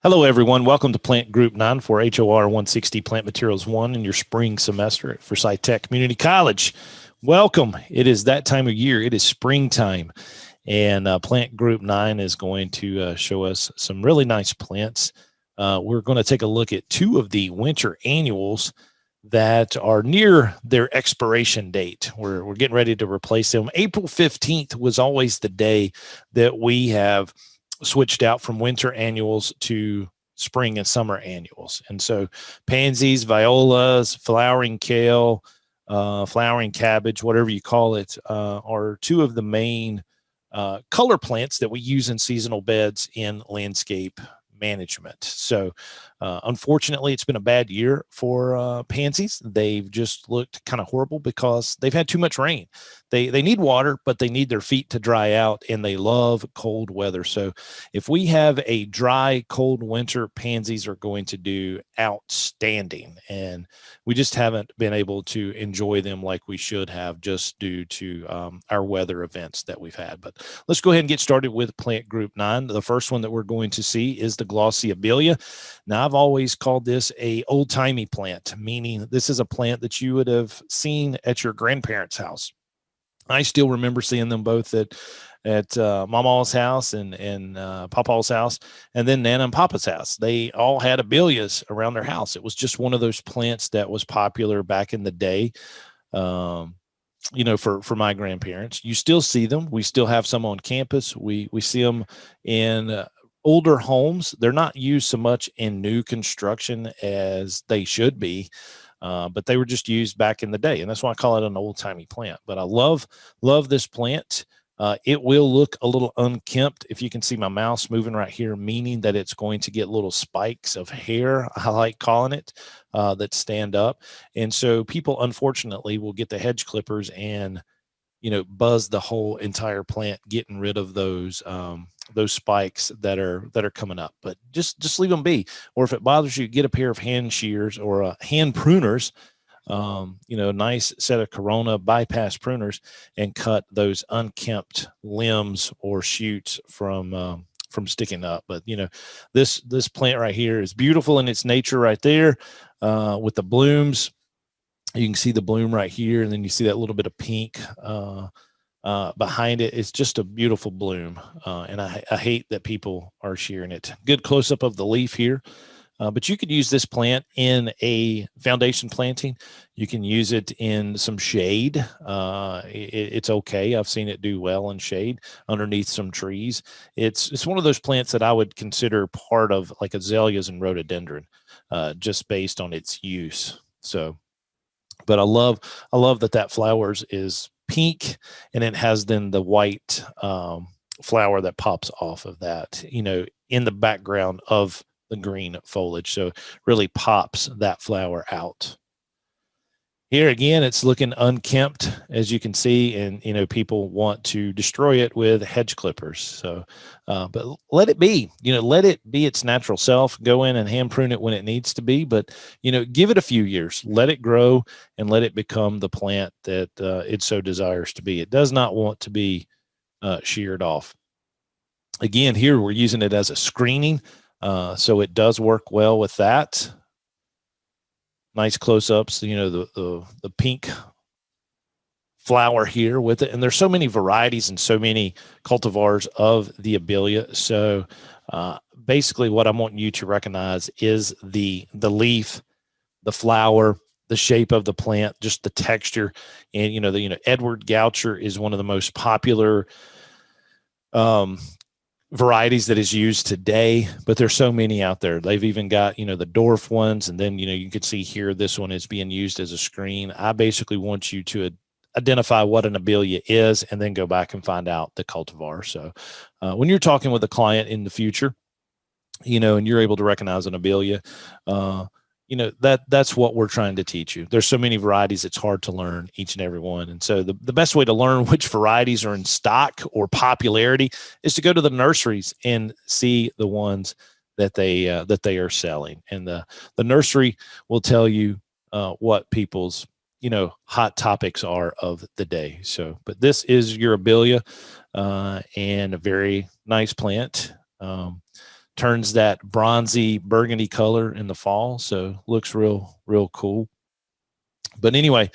Hello, everyone. Welcome to Plant Group 9 for HOR 160 Plant Materials 1 in your spring semester at Forsyth Tech Community College. Welcome. It is that time of year. It is springtime, and Plant Group 9 is going to show us some really nice plants. We're going to take a look at two of the winter annuals that are near their expiration date. We're getting ready to replace them. April 15th was always the day that we have switched out from winter annuals to spring and summer annuals. And so pansies, violas, flowering kale, flowering cabbage, whatever you call it, are two of the main color plants that we use in seasonal beds in landscape management. So unfortunately, it's been a bad year for pansies. They've just looked kind of horrible because they've had too much rain. They need water, but they need their feet to dry out, and they love cold weather. So if we have a dry, cold winter, pansies are going to do outstanding. And we just haven't been able to enjoy them like we should have just due to our weather events that we've had. But let's go ahead and get started with Plant Group 9. The first one that we're going to see is the Glossy Abelia. Now, I've always called this a old-timey plant, meaning this is a plant that you would have seen at your grandparents' house. I still remember seeing them both at Mama's house and Papa's house, and then Nana and Papa's house. They all had abelias around their house. It was just one of those plants that was popular back in the day. For my grandparents, you still see them. We still have some on campus. We see them in older homes. They're not used so much in new construction as they should be. But they were just used back in the day, and that's why I call it an old-timey plant. But I love this plant. It will look a little unkempt if you can see my mouse moving right here, meaning that it's going to get little spikes of hair, I like calling it, that stand up. And so people, unfortunately, will get the hedge clippers and buzz the whole entire plant, getting rid of those spikes that are coming up. But just leave them be. Or if it bothers you, get a pair of hand shears or hand pruners, a nice set of Corona bypass pruners, and cut those unkempt limbs or shoots from sticking up. But this plant right here is beautiful in its nature right there, with the blooms. You can see the bloom right here, and then you see that little bit of pink behind it. It's just a beautiful bloom, and I hate that people are shearing it. Good close-up of the leaf here, but you could use this plant in a foundation planting. You can use it in some shade. It's okay. I've seen it do well in shade underneath some trees. It's one of those plants that I would consider part of like azaleas and rhododendron, just based on its use. So. But I love that flowers is pink, and it has then the white flower that pops off of that, in the background of the green foliage. So really pops that flower out. Here again, it's looking unkempt, as you can see, and people want to destroy it with hedge clippers. So, but let it be. Let it be its natural self. Go in and hand prune it when it needs to be, but give it a few years. Let it grow and let it become the plant that it so desires to be. It does not want to be sheared off. Again, here we're using it as a screening, so it does work well with that. Nice close-ups, the pink flower here with it. And there's so many varieties and so many cultivars of the Abelia. So basically what I'm wanting you to recognize is the leaf, the flower, the shape of the plant, just the texture. And, Edward Goucher is one of the most popular varieties that is used today, but there's so many out there. They've even got, the dwarf ones. And then, you can see here, this one is being used as a screen. I basically want you to identify what an Abelia is and then go back and find out the cultivar. So when you're talking with a client in the future, and you're able to recognize an Abelia, that's what we're trying to teach you. There's so many varieties, it's hard to learn each and every one. And so the best way to learn which varieties are in stock or popularity is to go to the nurseries and see the ones that they are selling. And the nursery will tell you what people's hot topics are of the day. So, but this is your Abelia, and a very nice plant. turns that bronzy burgundy color in the fall. So looks real cool. But anyway,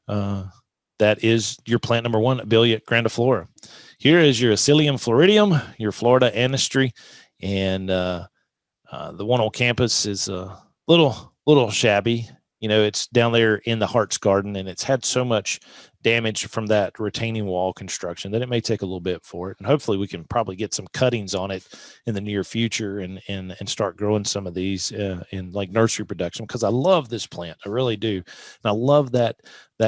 that is your plant number 1, Abelia grandiflora. Here is your Asilium floridum, your Florida anistry, and the one on campus is a little shabby. You know, it's down there in the Hearts Garden, and it's had so much damage from that retaining wall construction that it may take a little bit for it. And hopefully we can probably get some cuttings on it in the near future and start growing some of these in like nursery production, because I love this plant. I really do. And I love that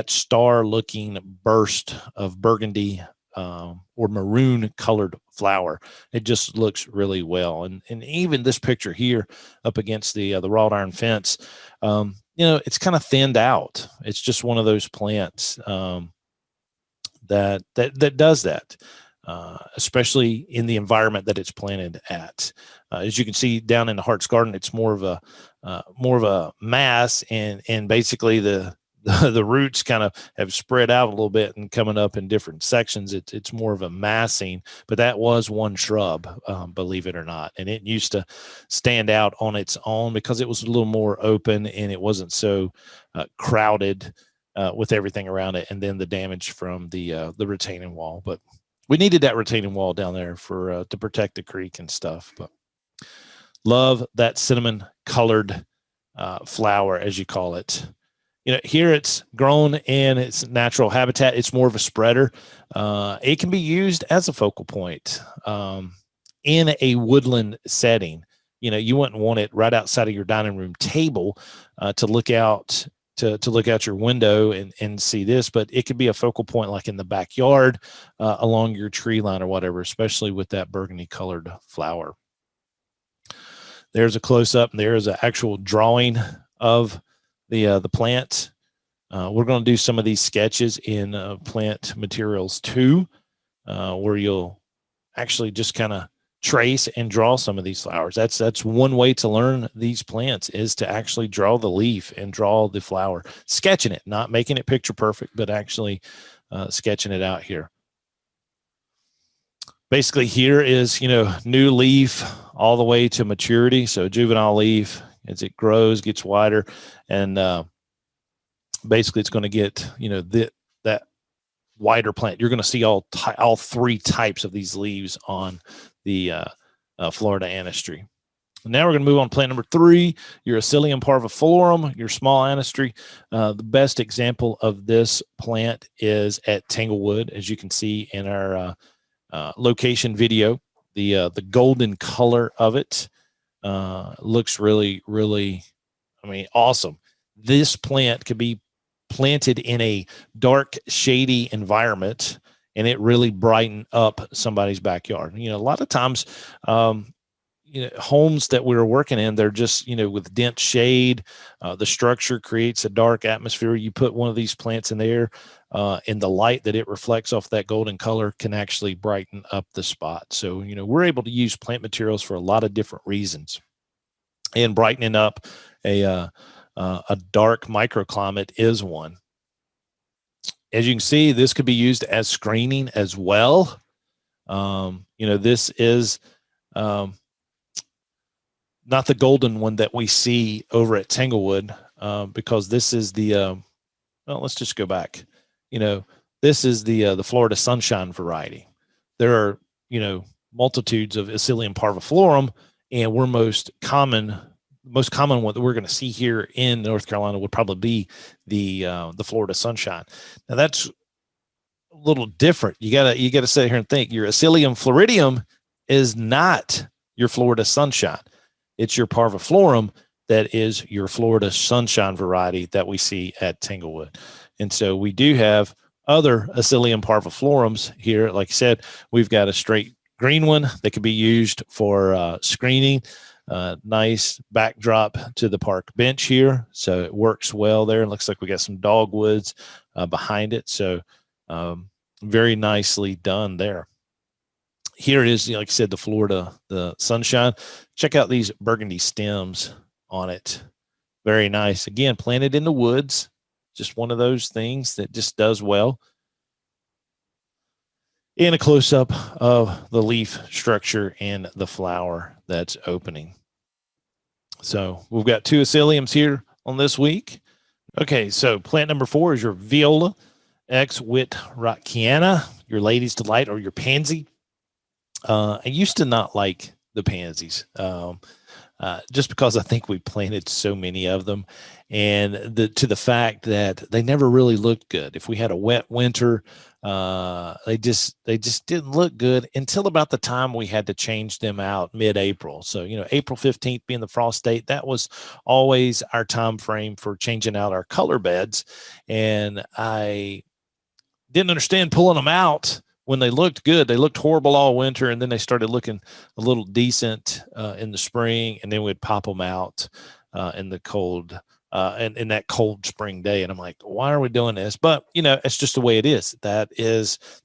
star looking burst of burgundy or maroon colored flower. It just looks really well. And even this picture here up against the wrought iron fence, you know, it's kind of thinned out. It's just one of those plants that does that, especially in the environment that it's planted at. As you can see down in the Hearts Garden, it's more of a mass, and basically the roots kind of have spread out a little bit and coming up in different sections. It's more of a massing, but that was one shrub, believe it or not. And it used to stand out on its own because it was a little more open and it wasn't so crowded with everything around it. And then the damage from the retaining wall. But we needed that retaining wall down there for to protect the creek and stuff. But love that cinnamon colored flower, as you call it. You know, here it's grown in its natural habitat. It's more of a spreader. It can be used as a focal point in a woodland setting. You know, you wouldn't want it right outside of your dining room table to look out your window and see this, but it could be a focal point like in the backyard along your tree line or whatever, especially with that burgundy colored flower. There's a close up, and there is an actual drawing of the plant. We're going to do some of these sketches in plant materials too, where you'll actually just kind of trace and draw some of these flowers. That's one way to learn these plants, is to actually draw the leaf and draw the flower, sketching it, not making it picture perfect, but actually sketching it out here. Basically here is, you know, new leaf all the way to maturity. So juvenile leaf, as it grows, gets wider, and basically it's going to get, you know, that wider plant. You're going to see all 3 types of these leaves on the Florida anistry. Now we're going to move on to plant number 3, your Asilium parviflorum, your small anistry. The best example of this plant is at Tanglewood, as you can see in our location video. The golden color of it looks really, I mean, awesome. This plant could be planted in a dark, shady environment, and it really brighten up somebody's backyard. You know, a lot of times, you know, homes that we were working in, they're just, you know, with dense shade. The structure creates a dark atmosphere. You put one of these plants in there, and the light that it reflects off that golden color can actually brighten up the spot. So, you know, we're able to use plant materials for a lot of different reasons, and brightening up a dark microclimate is one. As you can see, this could be used as screening as well. You know, this is not the golden one that we see over at Tanglewood, because this is the, well, let's just go back. You know, this is the Florida Sunshine variety. There are, you know, multitudes of Asilium parviflorum, and we're most common one that we're going to see here in North Carolina would probably be the Florida Sunshine. Now that's a little different. You gotta sit here and think. Your Asilium floridum is not your Florida Sunshine. It's your parviflorum that is your Florida Sunshine variety that we see at Tanglewood. And so we do have other Asilium parviflorums here. Like I said, we've got a straight green one that could be used for screening. Nice backdrop to the park bench here, so it works well there. It looks like we got some dogwoods behind it, so very nicely done there. Here it is, like I said, the Sunshine. Check out these burgundy stems on it. Very nice. Again, planted in the woods. Just one of those things that just does well. and a close-up of the leaf structure and the flower that's opening. So we've got 2 Asiliums here on this week. Okay, so plant number 4 is your Viola X Whitrockiana, your Lady's Delight, or your pansy. I used to not like the pansies, just because I think we planted so many of them, and to the fact that they never really looked good. If we had a wet winter, they just didn't look good until about the time we had to change them out mid-April. So, you know, April 15th being the frost date, that was always our time frame for changing out our color beds. And I didn't understand pulling them out when they looked good. They looked horrible all winter, and then they started looking a little decent in the spring, and then we'd pop them out in the cold and in that cold spring day. And I'm like, why are we doing this? But, you know, it's just the way it is. That's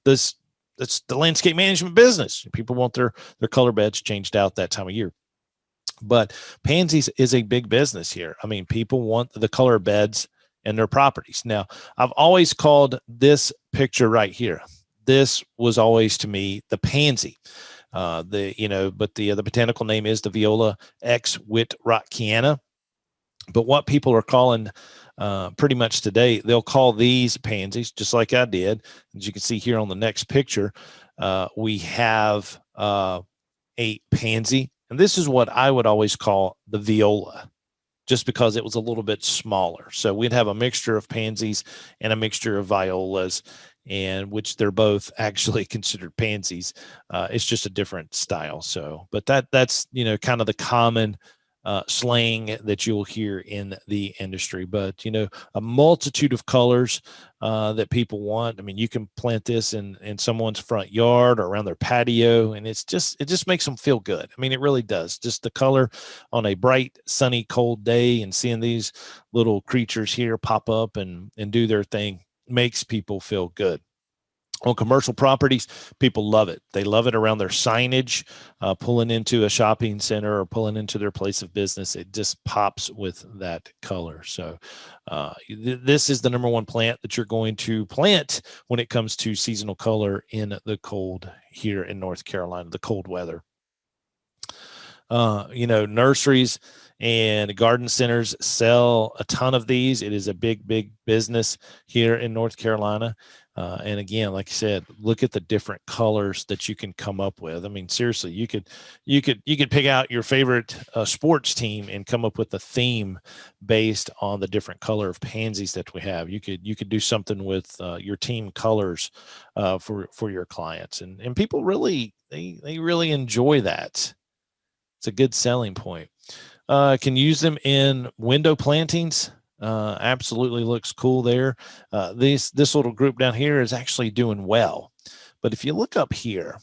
the landscape management business. People want their color beds changed out that time of year. But pansies is a big business here. I mean, people want the color beds and their properties. Now, I've always called this picture right here, this was always to me the pansy. But the botanical name is the Viola X Whitrockiana. But what people are calling pretty much today, they'll call these pansies, just like I did. As you can see here on the next picture, we have a pansy, and this is what I would always call the Viola, just because it was a little bit smaller. So we'd have a mixture of pansies and a mixture of violas, and which they're both actually considered pansies. It's just a different style. So, but that's, you know, kind of the common slang that you'll hear in the industry. But, you know, a multitude of colors that people want. I mean, you can plant this in someone's front yard or around their patio, and it just makes them feel good. I mean, it really does. Just the color on a bright, sunny, cold day, and seeing these little creatures here pop up and do their thing makes people feel good. On commercial properties, people love it. They love it around their signage, pulling into a shopping center or pulling into their place of business. It just pops with that color. So this is the number 1 plant that you're going to plant when it comes to seasonal color in the cold here in North Carolina, the cold weather. Nurseries and garden centers sell a ton of these. It is a big, big business here in North Carolina. And again, like I said, look at the different colors that you can come up with. I mean, seriously, you could pick out your favorite sports team and come up with a theme based on the different color of pansies that we have. You could do something with your team colors for your clients, and people really they really enjoy that. It's a good selling point. Can use them in window plantings. Absolutely looks cool there. This little group down here is actually doing well. But if you look up here,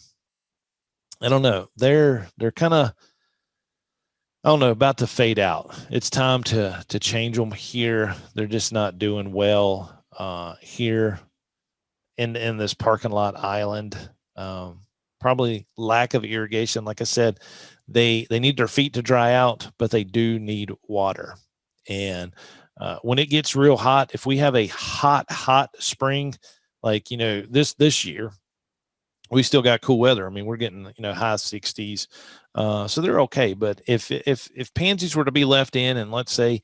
I don't know, they're kind of, I don't know, about to fade out. It's time to change them here. They're just not doing well here in this parking lot island. Probably lack of irrigation. Like I said, they need their feet to dry out, but they do need water. And when it gets real hot, if we have a hot spring, like, you know, this year, we still got cool weather. I mean, we're getting, you know, high 60s. So they're okay. But if pansies were to be left in, and let's say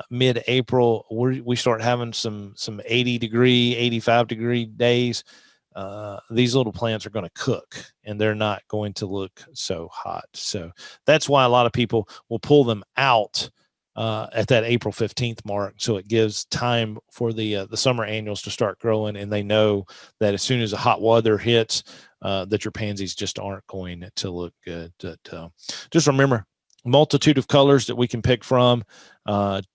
mid-April, we start having some 80-degree, 85-degree days, these little plants are going to cook, and they're not going to look so hot. So that's why a lot of people will pull them out at that April 15th mark. So it gives time for the summer annuals to start growing, and they know that as soon as the hot weather hits, that your pansies just aren't going to look good. Just remember, multitude of colors that we can pick from.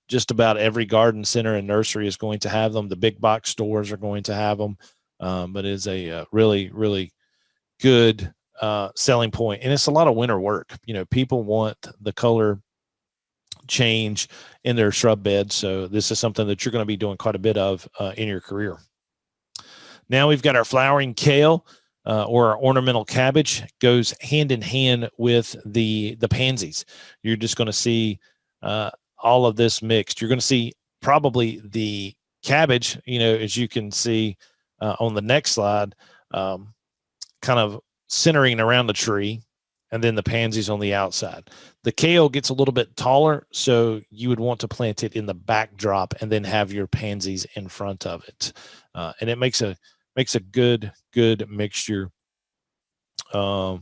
Just about every garden center and nursery is going to have them. The big box stores are going to have them. But it is a really, really good selling point. And it's a lot of winter work. You know, people want the color change in their shrub beds. So this is something that you're going to be doing quite a bit of in your career. Now we've got our flowering kale or our ornamental cabbage. It goes hand in hand with the pansies. You're just going to see all of this mixed. You're going to see probably the cabbage, you know, as you can see on the next slide. kind of centering around the tree, and then the pansies on the outside. The kale gets a little bit taller, so you would want to plant it in the backdrop and then have your pansies in front of it. And it makes a good mixture, a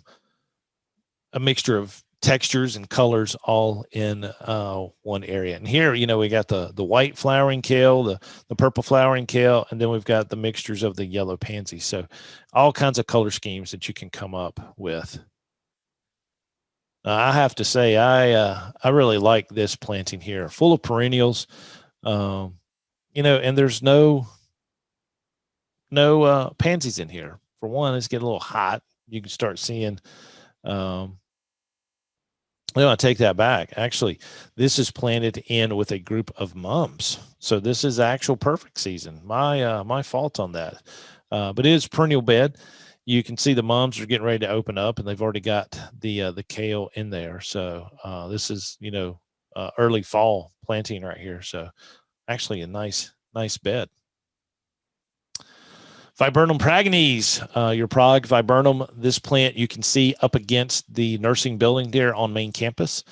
mixture of textures and colors all in one area. And here, we got the white flowering kale, the purple flowering kale, and then we've got the mixtures of the yellow pansy. So all kinds of color schemes that you can come up with. I have to say, I really like this planting here, full of perennials, and there's no pansies in here. For one, it's getting a little hot. You can start seeing, I take that back. Actually, this is planted in with a group of mums. So this is actual perfect season. My fault on that. But it is perennial bed. You can see the mums are getting ready to open up, and they've already got the kale in there. So this is, early fall planting right here. So actually a nice bed. Viburnum Praganese, your Prague Viburnum. This plant you can see up against the nursing building there on main campus.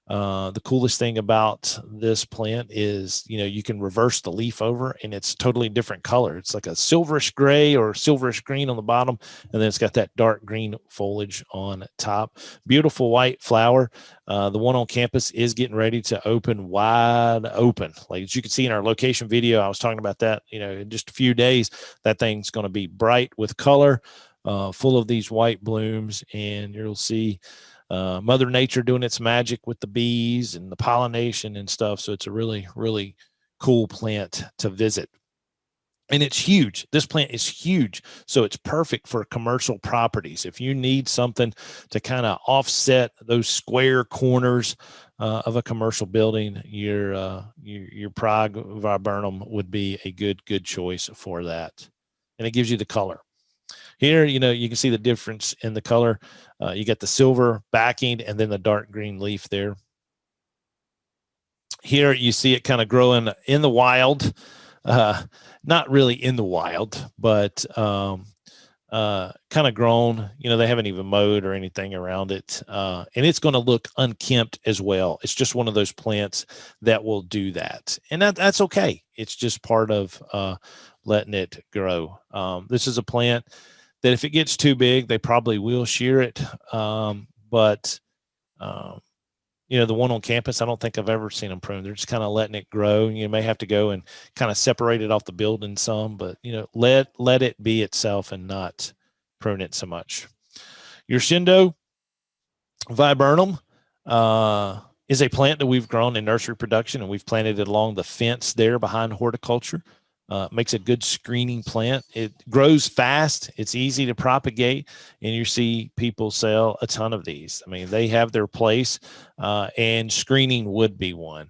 The coolest thing about this plant is, you can reverse the leaf over and it's totally different color. It's like a silverish gray or silverish green on the bottom, and then it's got that dark green foliage on top. Beautiful white flower. The one on campus is getting ready to open wide open. Like as you can see in our location video, I was talking about that, in just a few days, that thing's going to be bright with color, full of these white blooms, and you'll see Mother Nature doing its magic with the bees and the pollination and stuff. So it's a really, really cool plant to visit. And it's huge. This plant is huge. So it's perfect for commercial properties. If you need something to kind of offset those square corners of a commercial building, your Prague Viburnum would be a good choice for that. And it gives you the color. Here, you can see the difference in the color. You get the silver backing and then the dark green leaf there. Here you see it kind of growing in the wild. Not really in the wild, but kind of grown. They haven't even mowed or anything around it. And it's going to look unkempt as well. It's just one of those plants that will do that. And that's okay. It's just part of letting it grow. This is a plant that if it gets too big, they probably will shear it. But the one on campus, I don't think I've ever seen them prune. They're just kind of letting it grow. You may have to go and kind of separate it off the building some, but let it be itself and not prune it so much. Your Shindo Viburnum is a plant that we've grown in nursery production, and we've planted it along the fence there behind horticulture. Makes a good screening plant. It grows fast. It's easy to propagate, and you see people sell a ton of these. I mean, they have their place, and screening would be one.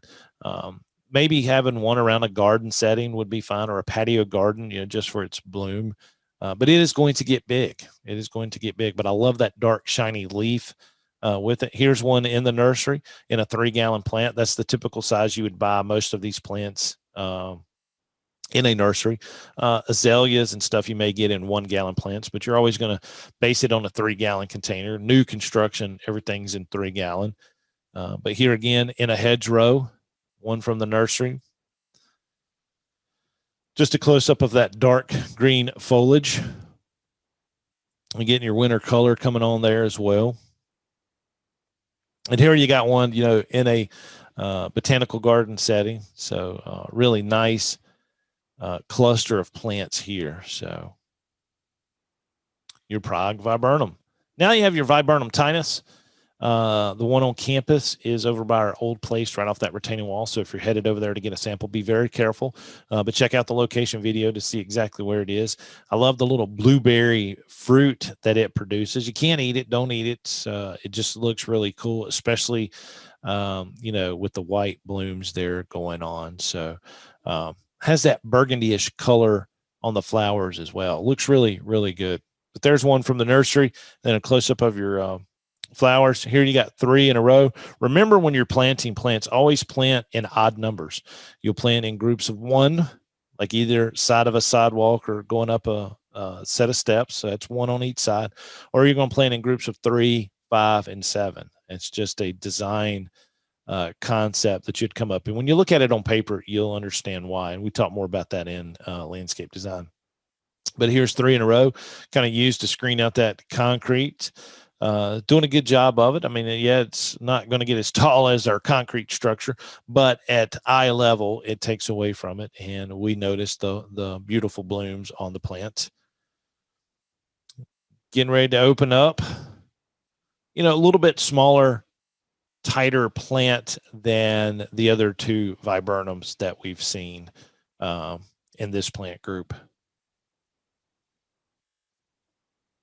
Maybe having one around a garden setting would be fine, or a patio garden, just for its bloom. But it is going to get big. It is going to get big. But I love that dark, shiny leaf with it. Here's one in the nursery in a 3-gallon plant. That's the typical size you would buy most of these plants in a nursery. Azaleas and stuff you may get in 1-gallon plants, but you're always going to base it on a 3-gallon container. New construction, everything's in 3-gallon. But here again, in a hedgerow, one from the nursery. Just a close-up of that dark green foliage. And getting your winter color coming on there as well. And here you got one, in a botanical garden setting. So really nice cluster of plants here. So your Prague Viburnum. Now you have your Viburnum tinus. The one on campus is over by our old place right off that retaining wall. So if you're headed over there to get a sample, be very careful. But check out the location video to see exactly where it is. I love the little blueberry fruit that it produces. You can't eat it. Don't eat it. It just looks really cool, especially, with the white blooms there going on. So has that burgundy-ish color on the flowers as well. Looks really, really good. But there's one from the nursery. Then a close-up of your flowers. Here you got 3 in a row. Remember, when you're planting plants, always plant in odd numbers. You'll plant in groups of 1, like either side of a sidewalk or going up a set of steps. So that's one on each side, or you're going to plant in groups of 3, 5, and 7. It's just a design concept that you'd come up. And when you look at it on paper, you'll understand why. And we talk more about that in landscape design. But here's 3 in a row, kind of used to screen out that concrete. Doing a good job of it. I mean, yeah, it's not going to get as tall as our concrete structure, but at eye level, it takes away from it. And we notice the beautiful blooms on the plant. Getting ready to open up, a little bit smaller, tighter plant than the other 2 viburnums that we've seen in this plant group.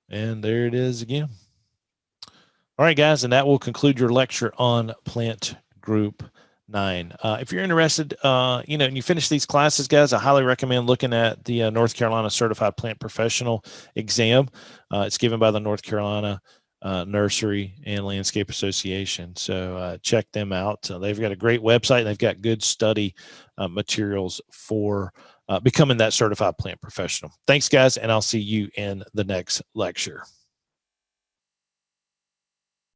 And there it is again. All right, guys, and that will conclude your lecture on plant group 9. If you're interested, and you finish these classes, guys, I highly recommend looking at the North Carolina Certified Plant Professional exam. It's given by the North Carolina Nursery and Landscape Association. So check them out. They've got a great website. And they've got good study materials for becoming that certified plant professional. Thanks, guys, and I'll see you in the next lecture.